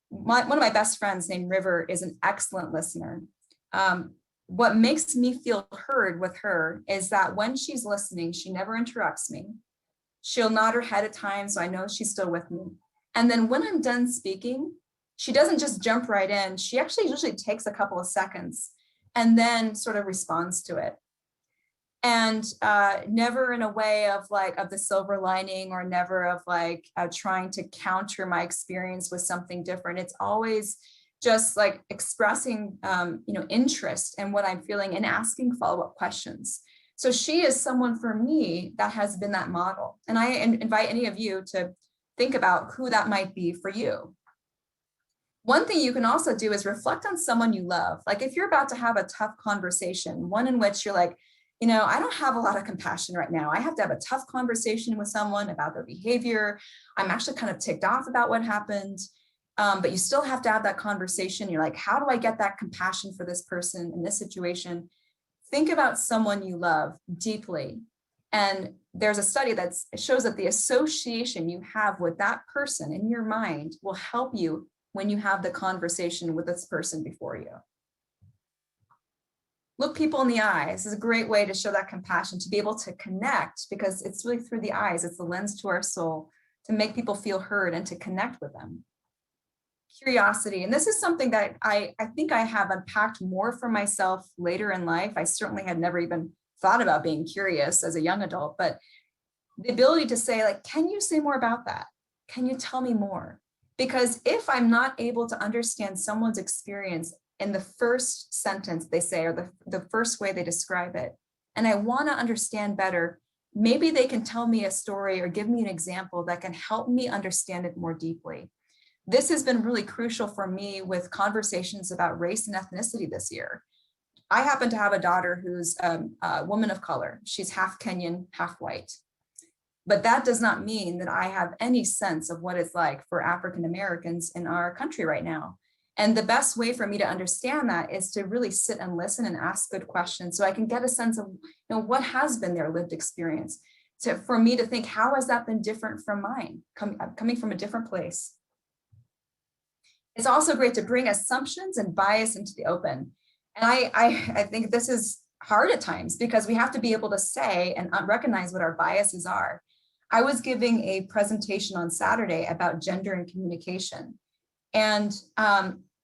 One of my best friends named River is an excellent listener. What makes me feel heard with her is that when she's listening, she never interrupts me. She'll nod her head at times, so I know she's still with me. And then when I'm done speaking, she doesn't just jump right in. She actually usually takes a couple of seconds and then sort of responds to it. And never in a way of like of the silver lining, or never of like trying to counter my experience with something different. It's always just like expressing interest in what I'm feeling and asking follow-up questions. So she is someone for me that has been that model. And I invite any of you to think about who that might be for you. One thing you can also do is reflect on someone you love. Like if you're about to have a tough conversation, one in which you're like, I don't have a lot of compassion right now. I have to have a tough conversation with someone about their behavior. I'm actually kind of ticked off about what happened. But you still have to have that conversation. You're like, how do I get that compassion for this person in this situation? Think about someone you love deeply. And there's a study that shows that the association you have with that person in your mind will help you when you have the conversation with this person before you. Look people in the eyes. This is a great way to show that compassion, to be able to connect, because it's really through the eyes. It's the lens to our soul, to make people feel heard and to connect with them. Curiosity. And this is something that I think I have unpacked more for myself later in life. I certainly had never even thought about being curious as a young adult, but the ability to say, like, can you say more about that? Can you tell me more? Because if I'm not able to understand someone's experience in the first sentence they say, or the first way they describe it, and I want to understand better, maybe they can tell me a story or give me an example that can help me understand it more deeply. This has been really crucial for me with conversations about race and ethnicity this year. I happen to have a daughter who's a woman of color. She's half Kenyan, half white. But that does not mean that I have any sense of what it's like for African Americans in our country right now. And the best way for me to understand that is to really sit and listen and ask good questions so I can get a sense of, what has been their lived experience, for me to think, how has that been different from mine, coming from a different place. It's also great to bring assumptions and bias into the open. And I think this is hard at times because we have to be able to say and recognize what our biases are. I was giving a presentation on Saturday about gender and communication. And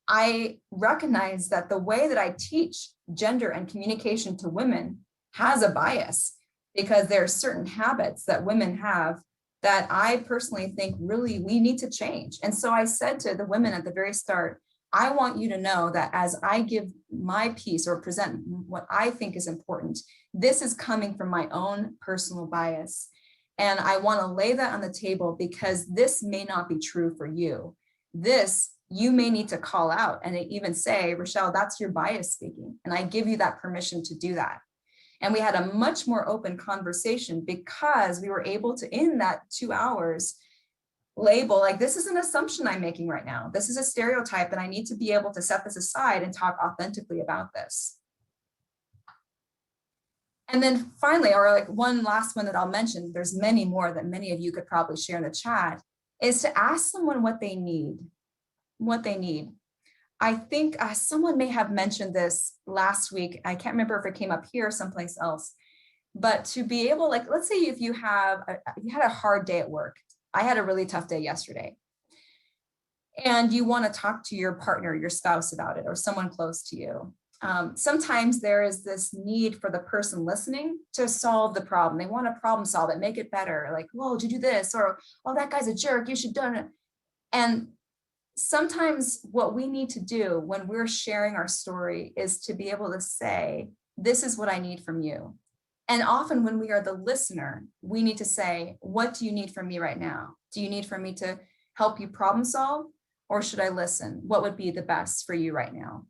I recognize that the way that I teach gender and communication to women has a bias because there are certain habits that women have that I personally think really we need to change. And so I said to the women at the very start, I want you to know that as I give my piece or present what I think is important, this is coming from my own personal bias. And I want to lay that on the table because this may not be true for you. This you may need to call out and even say, Rochelle, that's your bias speaking. And I give you that permission to do that. And we had a much more open conversation because we were able to, in that 2 hours, label, like, this is an assumption I'm making right now. This is a stereotype, and I need to be able to set this aside and talk authentically about this. And then finally, or like one last one that I'll mention, there's many more that many of you could probably share in the chat, is to ask someone what they need. I think someone may have mentioned this last week. I can't remember if it came up here or someplace else, but to be able, like, let's say if you had a hard day at work. I had a really tough day yesterday. And you want to talk to your partner, your spouse about it, or someone close to you. Sometimes there is this need for the person listening to solve the problem. They want to problem solve it, make it better. Like, whoa, did you do this? Or, oh, that guy's a jerk, you should have done it. And sometimes what we need to do when we're sharing our story is to be able to say, this is what I need from you. And often when we are the listener, we need to say, what do you need from me right now? Do you need for me to help you problem solve? Or should I listen? What would be the best for you right now?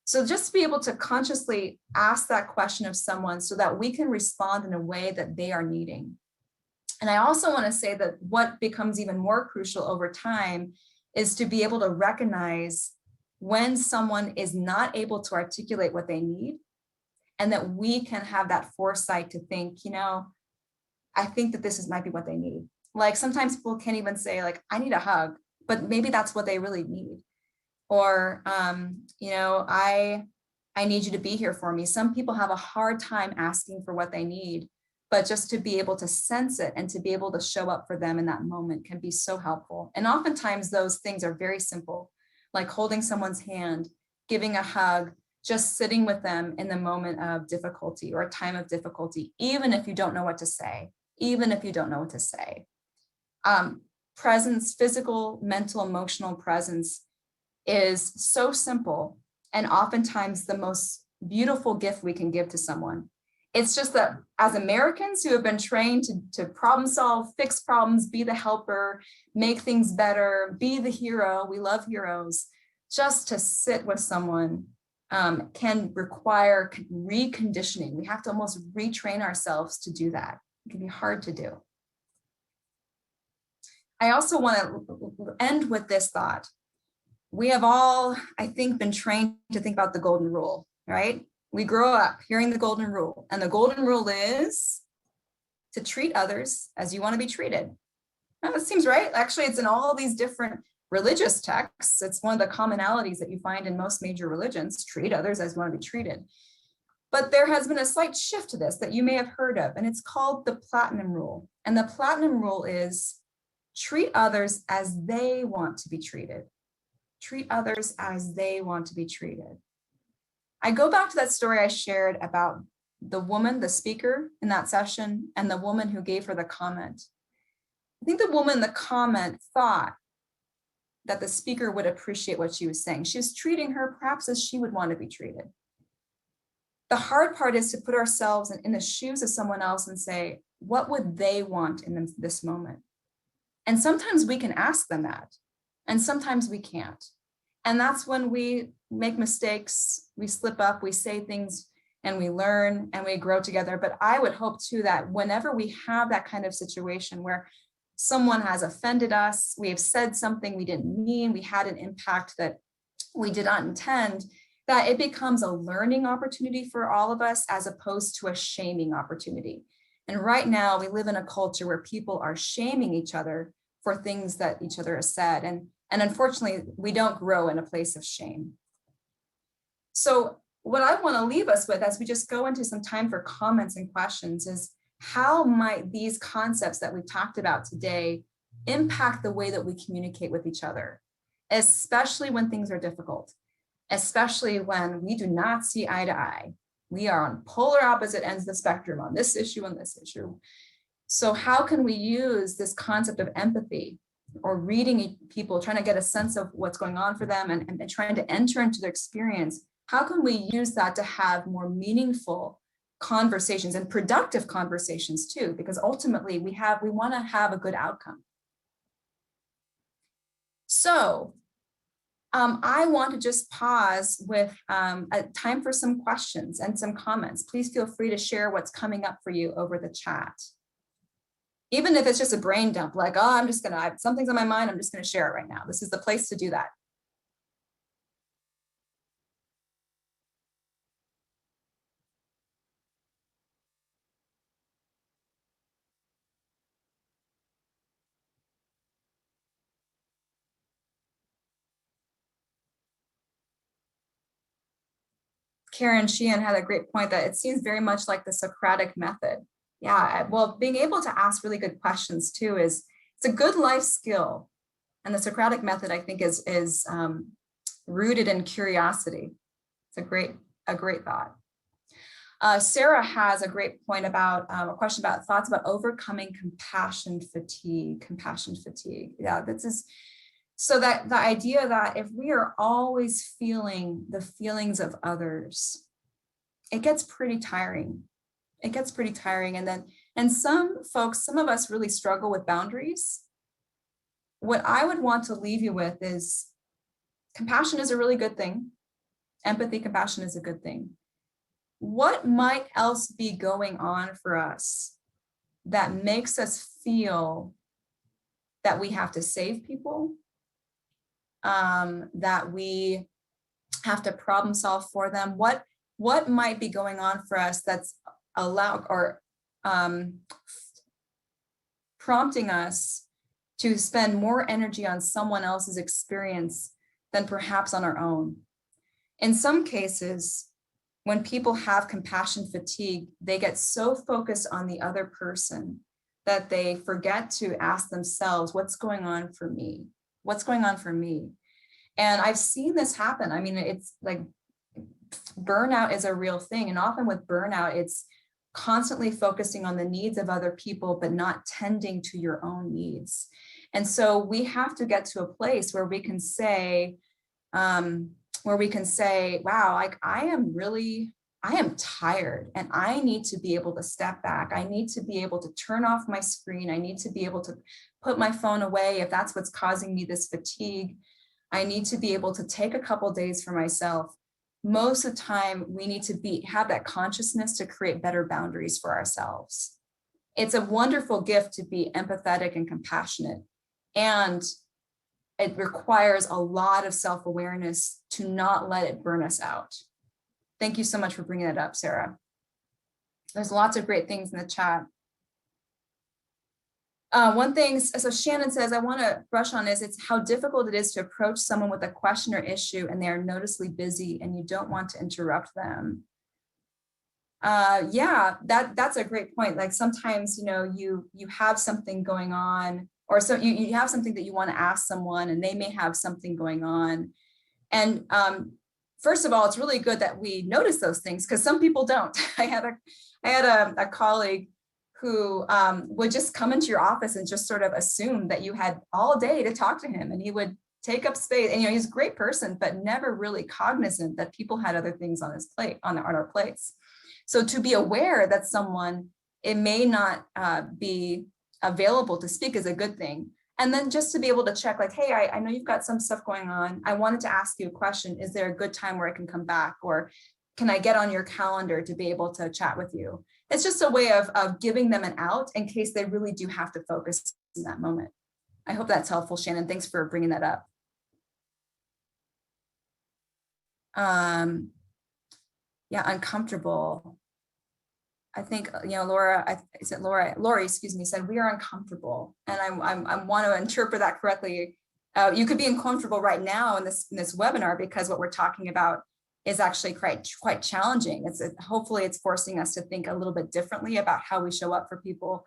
So just to be able to consciously ask that question of someone so that we can respond in a way that they are needing. And I also want to say that what becomes even more crucial over time is to be able to recognize when someone is not able to articulate what they need, and that we can have that foresight to think, I think that might be what they need. Like sometimes people can't even say, like, I need a hug, but maybe that's what they really need. Or, I need you to be here for me. Some people have a hard time asking for what they need, but just to be able to sense it and to be able to show up for them in that moment can be so helpful. And oftentimes those things are very simple, like holding someone's hand, giving a hug, just sitting with them in the moment of difficulty or a time of difficulty, even if you don't know what to say, Presence, physical, mental, emotional presence is so simple and oftentimes the most beautiful gift we can give to someone. It's just that as Americans who have been trained to problem solve, fix problems, be the helper, make things better, be the hero, we love heroes, just to sit with someone can require reconditioning. We have to almost retrain ourselves to do that. It can be hard to do. I also want to end with this thought. We have all, I think, been trained to think about the golden rule, right? We grow up hearing the golden rule, and the golden rule is to treat others as you want to be treated. Now, that seems right. Actually, it's in all these different religious texts. It's one of the commonalities that you find in most major religions, treat others as you want to be treated. But there has been a slight shift to this that you may have heard of, and it's called the platinum rule. And the platinum rule is treat others as they want to be treated. Treat others as they want to be treated. I go back to that story I shared about the woman, the speaker in that session, and the woman who gave her the comment. I think the woman in the comment thought that the speaker would appreciate what she was saying. She was treating her perhaps as she would want to be treated. The hard part is to put ourselves in the shoes of someone else and say, what would they want in this moment? And sometimes we can ask them that, and sometimes we can't. And that's when we make mistakes, we slip up, we say things, and we learn and we grow together. But I would hope too that whenever we have that kind of situation where someone has offended us, we have said something we didn't mean, we had an impact that we did not intend, that it becomes a learning opportunity for all of us as opposed to a shaming opportunity. And right now we live in a culture where people are shaming each other for things that each other has said. And unfortunately, we don't grow in a place of shame. So what I want to leave us with as we just go into some time for comments and questions is, how might these concepts that we talked about today impact the way that we communicate with each other, especially when things are difficult, especially when we do not see eye to eye. We are on polar opposite ends of the spectrum on this issue and this issue. So how can we use this concept of empathy or reading people, trying to get a sense of what's going on for them and trying to enter into their experience? How can we use that to have more meaningful conversations and productive conversations too? Because ultimately we want to have a good outcome. So I want to just pause with a time for some questions and some comments. Please feel free to share what's coming up for you over the chat. Even if it's just a brain dump, like, oh, something's on my mind, I'm just gonna share it right now. This is the place to do that. Karen Sheehan had a great point that it seems very much like the Socratic method. Yeah, well, being able to ask really good questions too it's a good life skill. And the Socratic method, I think, is rooted in curiosity. It's a great thought. Sarah has a great point about a question about thoughts about overcoming compassion fatigue. Yeah, this is so that the idea that if we are always feeling the feelings of others, it gets pretty tiring. And some of us really struggle with boundaries. What I would want to leave you with is compassion is a really good thing. Empathy, compassion is a good thing. What might else be going on for us that makes us feel that we have to save people, that we have to problem solve for them? What might be going on for us that's prompting us to spend more energy on someone else's experience than perhaps on our own? In some cases, when people have compassion fatigue, they get so focused on the other person that they forget to ask themselves, what's going on for me? What's going on for me? And I've seen this happen. I mean, it's like burnout is a real thing. And often with burnout, it's constantly focusing on the needs of other people, but not tending to your own needs. And so we have to get to a place where we can say, wow, like I am tired and I need to be able to step back. I need to be able to turn off my screen. I need to be able to put my phone away if that's what's causing me this fatigue. I need to be able to take a couple days for myself. Most of the time, we need to have that consciousness to create better boundaries for ourselves. It's a wonderful gift to be empathetic and compassionate. And it requires a lot of self-awareness to not let it burn us out. Thank you so much for bringing it up, Sarah. There's lots of great things in the chat. One thing, so Shannon says, I want to brush on is it's how difficult it is to approach someone with a question or issue and they are noticeably busy and you don't want to interrupt them. Yeah, that's a great point. Like sometimes, you have something going on, or so you have something that you want to ask someone and they may have something going on. And first of all, it's really good that we notice those things because some people don't. I had a colleague who would just come into your office and just sort of assume that you had all day to talk to him, and he would take up space. And he's a great person, but never really cognizant that people had other things on his plate, on our plates. So to be aware that someone, it may not be available to speak is a good thing. And then just to be able to check like, hey, I know you've got some stuff going on. I wanted to ask you a question. Is there a good time where I can come back? Or can I get on your calendar to be able to chat with you? It's just a way of giving them an out in case they really do have to focus in that moment. I hope that's helpful, Shannon. Thanks for bringing that up. Yeah, uncomfortable. I think, Laura, is it Laura? Lori, excuse me, said we are uncomfortable. And I want to interpret that correctly. You could be uncomfortable right now in this webinar because what we're talking about is actually quite challenging. Hopefully it's forcing us to think a little bit differently about how we show up for people.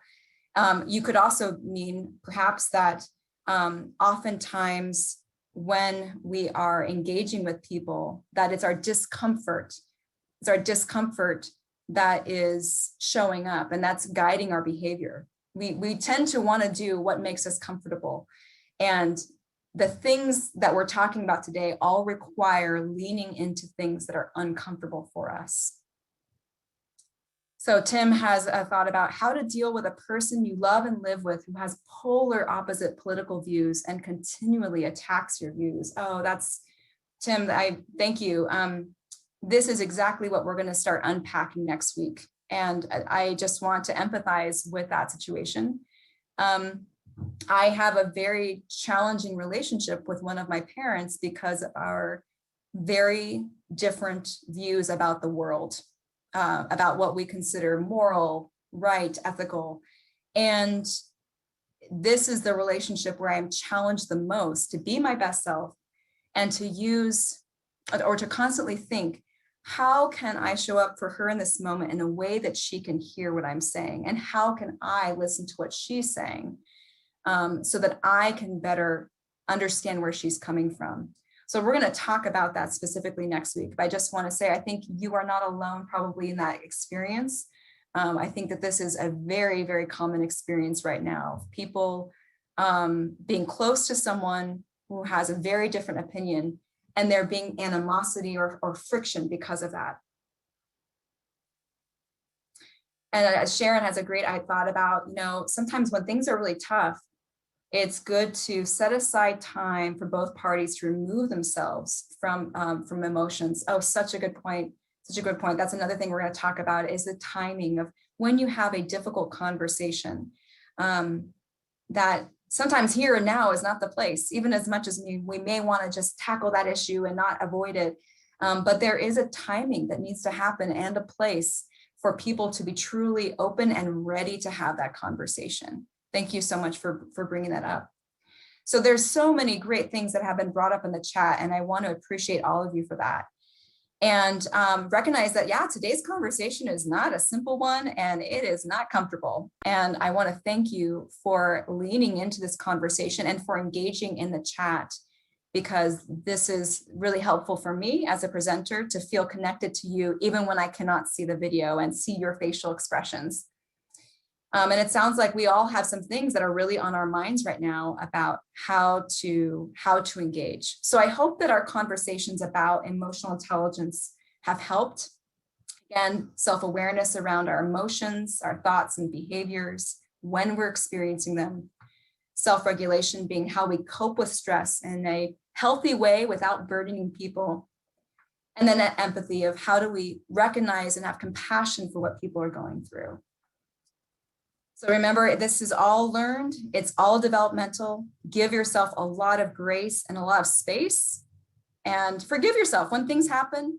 You could also mean perhaps that oftentimes when we are engaging with people, that it's our discomfort that is showing up, and that's guiding our behavior. We tend to want to do what makes us comfortable. And the things that we're talking about today all require leaning into things that are uncomfortable for us. So Tim has a thought about how to deal with a person you love and live with who has polar opposite political views and continually attacks your views. Oh, that's Tim, I thank you. This is exactly what we're going to start unpacking next week. And I just want to empathize with that situation. I have a very challenging relationship with one of my parents because of our very different views about the world, about what we consider moral, right, ethical. And this is the relationship where I'm challenged the most to be my best self and to use or to constantly think, how can I show up for her in this moment in a way that she can hear what I'm saying? And how can I listen to what she's saying so that I can better understand where she's coming from? So we're going to talk about that specifically next week. But I just want to say, I think you are not alone probably in that experience. I think that this is a very, very common experience right now. People being close to someone who has a very different opinion, and there being animosity or friction because of that. And Sharon has a great thought about, sometimes when things are really tough, it's good to set aside time for both parties to remove themselves from emotions. Oh, such a good point. Such a good point. That's another thing we're going to talk about is the timing of when you have a difficult conversation, that sometimes here and now is not the place, even as much as we may want to just tackle that issue and not avoid it. But there is a timing that needs to happen and a place for people to be truly open and ready to have that conversation. Thank you so much for bringing that up. So there's so many great things that have been brought up in the chat, and I want to appreciate all of you for that. And recognize that, yeah, today's conversation is not a simple one and it is not comfortable. And I want to thank you for leaning into this conversation and for engaging in the chat, because this is really helpful for me as a presenter to feel connected to you, even when I cannot see the video and see your facial expressions. And it sounds like we all have some things that are really on our minds right now about how to engage. So I hope that our conversations about emotional intelligence have helped. Again, self-awareness around our emotions, our thoughts and behaviors when we're experiencing them. Self-regulation being how we cope with stress in a healthy way without burdening people. And then that empathy of how do we recognize and have compassion for what people are going through. So remember, this is all learned. It's all developmental. Give yourself a lot of grace and a lot of space, and forgive yourself when things happen.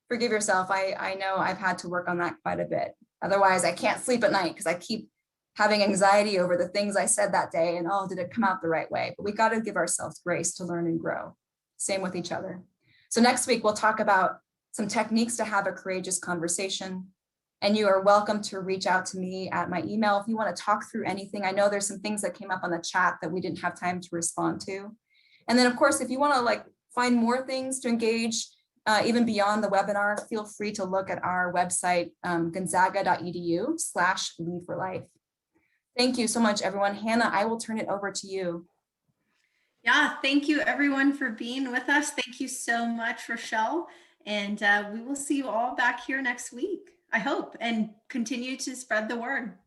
Forgive yourself. I know I've had to work on that quite a bit. Otherwise, I can't sleep at night because I keep having anxiety over the things I said that day and, oh, did it come out the right way? But we got to give ourselves grace to learn and grow. Same with each other. So next week, we'll talk about some techniques to have a courageous conversation. And you are welcome to reach out to me at my email if you want to talk through anything. I know there's some things that came up on the chat that we didn't have time to respond to. And then of course, if you want to find more things to engage, even beyond the webinar, feel free to look at our website, gonzaga.edu/lead4life. Thank you so much, everyone. Hannah, I will turn it over to you. Yeah, thank you everyone for being with us. Thank you so much, Rochelle. And we will see you all back here next week, I hope, and continue to spread the word.